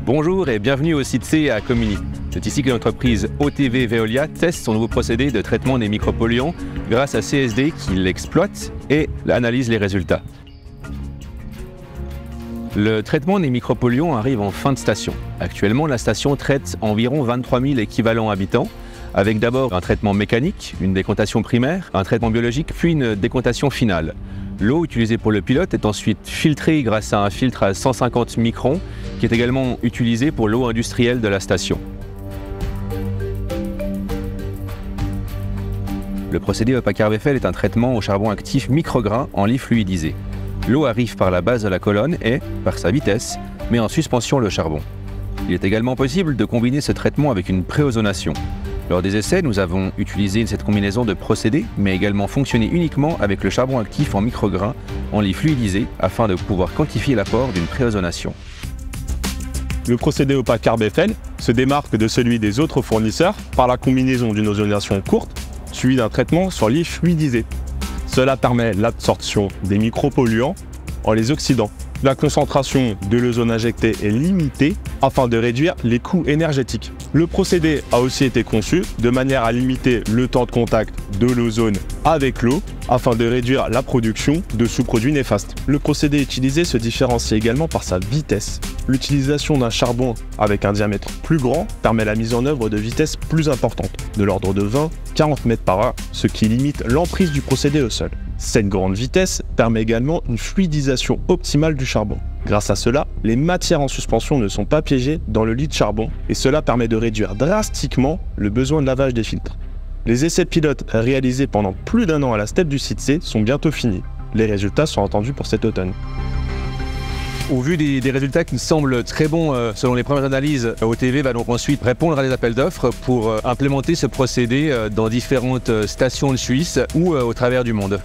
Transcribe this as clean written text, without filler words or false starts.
Bonjour et bienvenue au site C à Comini. C'est ici que l'entreprise OTV Veolia teste son nouveau procédé de traitement des micropolluants grâce à CSD qui l'exploite et analyse les résultats. Le traitement des micropolluants arrive en fin de station. Actuellement, la station traite environ 23 000 équivalents habitants, avec d'abord un traitement mécanique, une décontaction primaire, un traitement biologique, puis une décontaction finale. L'eau utilisée pour le pilote est ensuite filtrée grâce à un filtre à 150 microns, qui est également utilisé pour l'eau industrielle de la station. Le procédé EPA-Carbefel est un traitement au charbon actif micrograin en lit fluidisé. L'eau arrive par la base de la colonne et, par sa vitesse, met en suspension le charbon. Il est également possible de combiner ce traitement avec une préozonation. Lors des essais, nous avons utilisé cette combinaison de procédés, mais également fonctionné uniquement avec le charbon actif en micrograin en lit fluidisé afin de pouvoir quantifier l'apport d'une préozonation. Le procédé EPA-Carbefel se démarque de celui des autres fournisseurs par la combinaison d'une ozonation courte suivie d'un traitement sur lit fluidisé. Cela permet l'absorption des micropolluants en les oxydant. La concentration de l'ozone injecté est limitée afin de réduire les coûts énergétiques. Le procédé a aussi été conçu de manière à limiter le temps de contact de l'ozone avec l'eau afin de réduire la production de sous-produits néfastes. Le procédé utilisé se différencie également par sa vitesse. L'utilisation d'un charbon avec un diamètre plus grand permet la mise en œuvre de vitesses plus importantes, de l'ordre de 20-40 mètres par heure, ce qui limite l'emprise du procédé au sol. Cette grande vitesse permet également une fluidisation optimale du charbon. Grâce à cela, les matières en suspension ne sont pas piégées dans le lit de charbon et cela permet de réduire drastiquement le besoin de lavage des filtres. Les essais pilotes réalisés pendant plus d'1 an à la steppe du site C sont bientôt finis. Les résultats sont attendus pour cet automne. Au vu des résultats qui nous semblent très bons selon les premières analyses, OTV va donc ensuite répondre à des appels d'offres pour implémenter ce procédé dans différentes stations de Suisse ou au travers du monde.